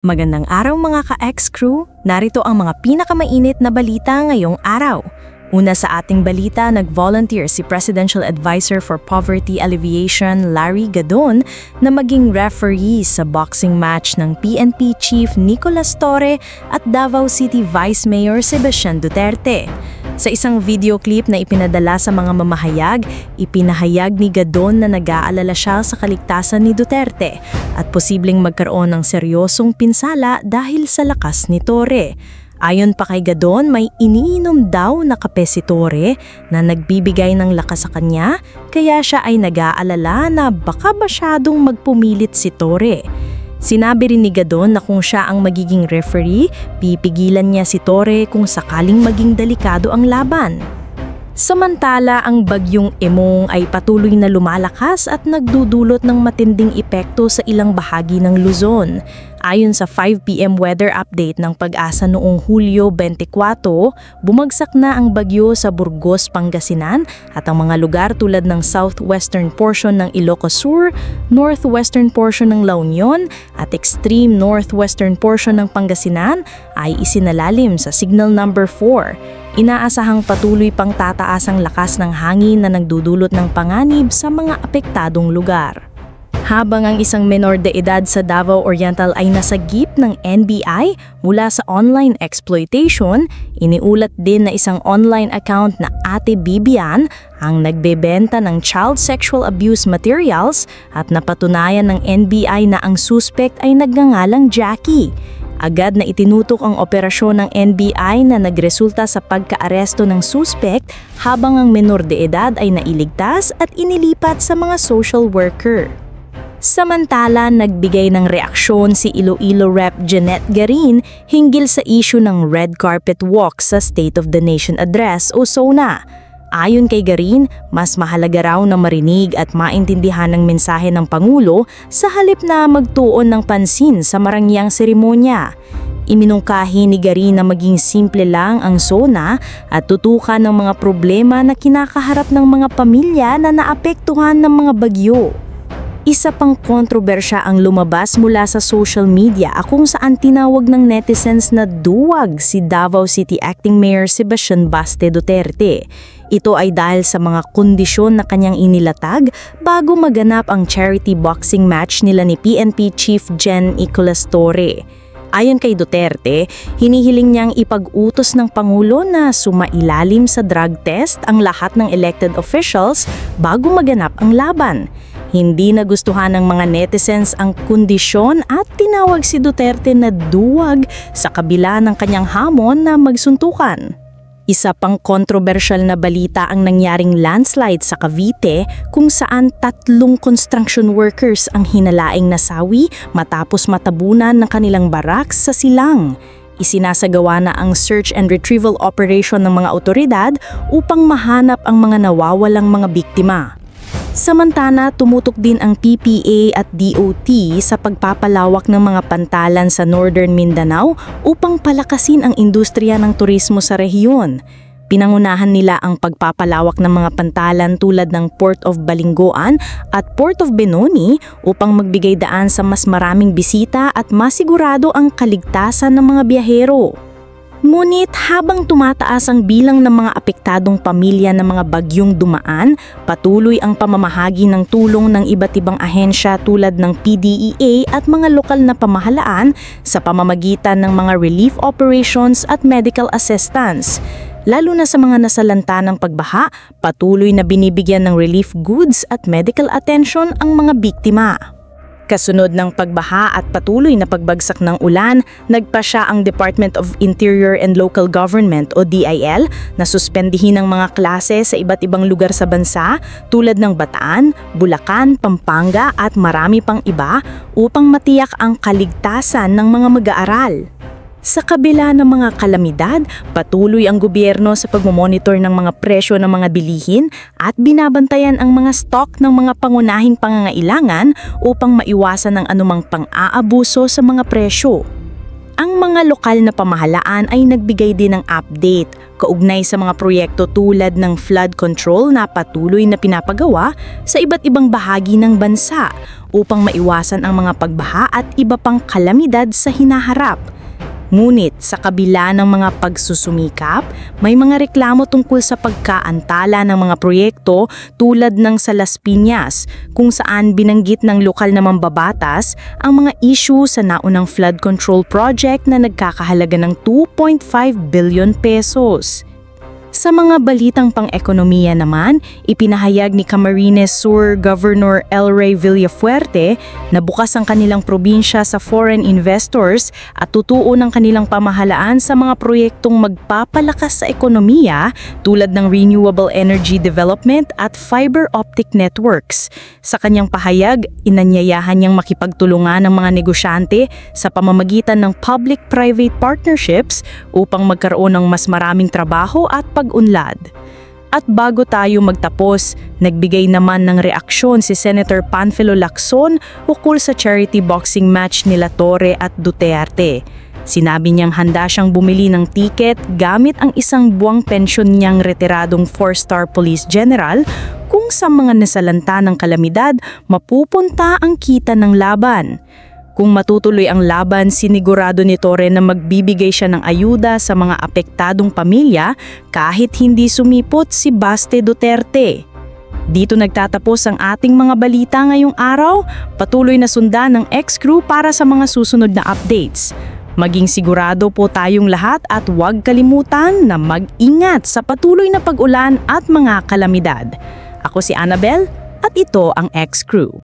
Magandang araw mga ka-X-Crew, narito ang mga pinakamainit na balita ngayong araw. Una sa ating balita, nag-volunteer si Presidential Advisor for Poverty Alleviation Larry Gadon na maging referee sa boxing match ng PNP Chief Nicolas Torre at Davao City Vice Mayor Sebastian Duterte. Sa isang video clip na ipinadala sa mga mamahayag, ipinahayag ni Gadon na nag-aalala siya sa kaligtasan ni Duterte at posibleng magkaroon ng seryosong pinsala dahil sa lakas ni Torre. Ayon pa kay Gadon, may iniinom daw na kape si Torre na nagbibigay ng lakas sa kanya, kaya siya ay nag-aalala na baka masyadong magpumilit si Torre. Sinabi rin ni Gadon na kung siya ang magiging referee, pipigilan niya si Torre kung sakaling maging delikado ang laban. Samantala, ang bagyong Emong ay patuloy na lumalakas at nagdudulot ng matinding epekto sa ilang bahagi ng Luzon. Ayon sa 5 PM weather update ng Pag-asa noong Hulyo 24, bumagsak na ang bagyo sa Burgos, Pangasinan at ang mga lugar tulad ng southwestern portion ng Ilocos Sur, northwestern portion ng La Union at extreme northwestern portion ng Pangasinan ay isinalalim sa signal number 4. Inaasahang patuloy pang tataas ang lakas ng hangin na nagdudulot ng panganib sa mga apektadong lugar. Habang ang isang menor de edad sa Davao Oriental ay nasagip ng NBI mula sa online exploitation, iniulat din na isang online account na Ate Bibian ang nagbebenta ng child sexual abuse materials at napatunayan ng NBI na ang suspect ay nagngangalang Jackie. Agad na itinutok ang operasyon ng NBI na nagresulta sa pagkaaresto ng suspect habang ang menor de edad ay nailigtas at inilipat sa mga social worker. Samantala, nagbigay ng reaksyon si Iloilo Rep. Jeanette Garin hinggil sa issue ng Red Carpet Walk sa State of the Nation Address o SONA. Ayon kay Garin, mas mahalaga raw na marinig at maintindihan ng mensahe ng Pangulo sa halip na magtuon ng pansin sa marangyang seremonya. Iminungkahi ni Garin na maging simple lang ang SONA at tutukan ng mga problema na kinakaharap ng mga pamilya na naapektuhan ng mga bagyo. Isa pang kontrobersya ang lumabas mula sa social media kung saan tinawag ng netizens na duwag si Davao City Acting Mayor Sebastian Baste Duterte. Ito ay dahil sa mga kondisyon na kanyang inilatag bago maganap ang charity boxing match nila ni PNP Chief Gen Nicolas Torre. Ayon kay Duterte, hinihiling niyang ipag-utos ng Pangulo na sumailalim sa drug test ang lahat ng elected officials bago maganap ang laban. Hindi nagustuhan ng mga netizens ang kondisyon at tinawag si Duterte na duwag sa kabila ng kanyang hamon na magsuntukan. Isa pang kontrobersyal na balita ang nangyaring landslide sa Cavite kung saan 3 construction workers ang hinalaing nasawi matapos matabunan ng kanilang baraks sa silang. Isinasagawa na ang search and retrieval operation ng mga otoridad upang mahanap ang mga nawawalang mga biktima. Samantala, tumutok din ang PPA at DOT sa pagpapalawak ng mga pantalan sa Northern Mindanao upang palakasin ang industriya ng turismo sa rehiyon. Pinangunahan nila ang pagpapalawak ng mga pantalan tulad ng Port of Balinggoan at Port of Benoni upang magbigay daan sa mas maraming bisita at masigurado ang kaligtasan ng mga biyahero. Ngunit habang tumataas ang bilang ng mga apektadong pamilya ng mga bagyong dumaan, patuloy ang pamamahagi ng tulong ng iba't ibang ahensya tulad ng PDEA at mga lokal na pamahalaan sa pamamagitan ng mga relief operations at medical assistance. Lalo na sa mga nasalanta ng pagbaha, patuloy na binibigyan ng relief goods at medical attention ang mga biktima. Kasunod ng pagbaha at patuloy na pagbagsak ng ulan, nagpasya ang Department of Interior and Local Government o DIL na suspendihin ang mga klase sa iba't ibang lugar sa bansa tulad ng Bataan, Bulacan, Pampanga at marami pang iba upang matiyak ang kaligtasan ng mga mag-aaral. Sa kabila ng mga kalamidad, patuloy ang gobyerno sa pagmomonitor ng mga presyo ng mga bilihin at binabantayan ang mga stock ng mga pangunahing pangangailangan upang maiwasan ang anumang pang-aabuso sa mga presyo. Ang mga lokal na pamahalaan ay nagbigay din ng update kaugnay sa mga proyekto tulad ng flood control na patuloy na pinapagawa sa iba't ibang bahagi ng bansa upang maiwasan ang mga pagbaha at iba pang kalamidad sa hinaharap. Ngunit sa kabila ng mga pagsusumikap, may mga reklamo tungkol sa pagkaantala ng mga proyekto tulad ng sa Las Piñas, kung saan binanggit ng lokal na mambabatas ang mga issue sa naunang flood control project na nagkakahalaga ng 2.5 billion pesos. Sa mga balitang pang-ekonomiya naman, ipinahayag ni Camarines Sur Governor El Rey Villafuerte na bukas ang kanilang probinsya sa foreign investors at tutuon ang kanilang pamahalaan sa mga proyektong magpapalakas sa ekonomiya tulad ng renewable energy development at fiber optic networks. Sa kanyang pahayag, inanyayahan niyang makipagtulungan ng mga negosyante sa pamamagitan ng public-private partnerships upang magkaroon ng mas maraming trabaho at pag-unlad. At bago tayo magtapos, nagbigay naman ng reaksyon si Senator Panfilo Lacson ukol sa charity boxing match nila Torre at Duterte. Sinabi niyang handa siyang bumili ng tiket gamit ang isang buwang pensyon niyang retiradong 4-star police general kung sa mga nasalanta ng kalamidad mapupunta ang kita ng laban. Kung matutuloy ang laban, sinigurado ni Torre na magbibigay siya ng ayuda sa mga apektadong pamilya kahit hindi sumipot si Baste Duterte. Dito nagtatapos ang ating mga balita ngayong araw. Patuloy na sundan ng X-Crew para sa mga susunod na updates. Maging sigurado po tayong lahat at huwag kalimutan na mag-ingat sa patuloy na pag-ulan at mga kalamidad. Ako si Annabel at ito ang X-Crew.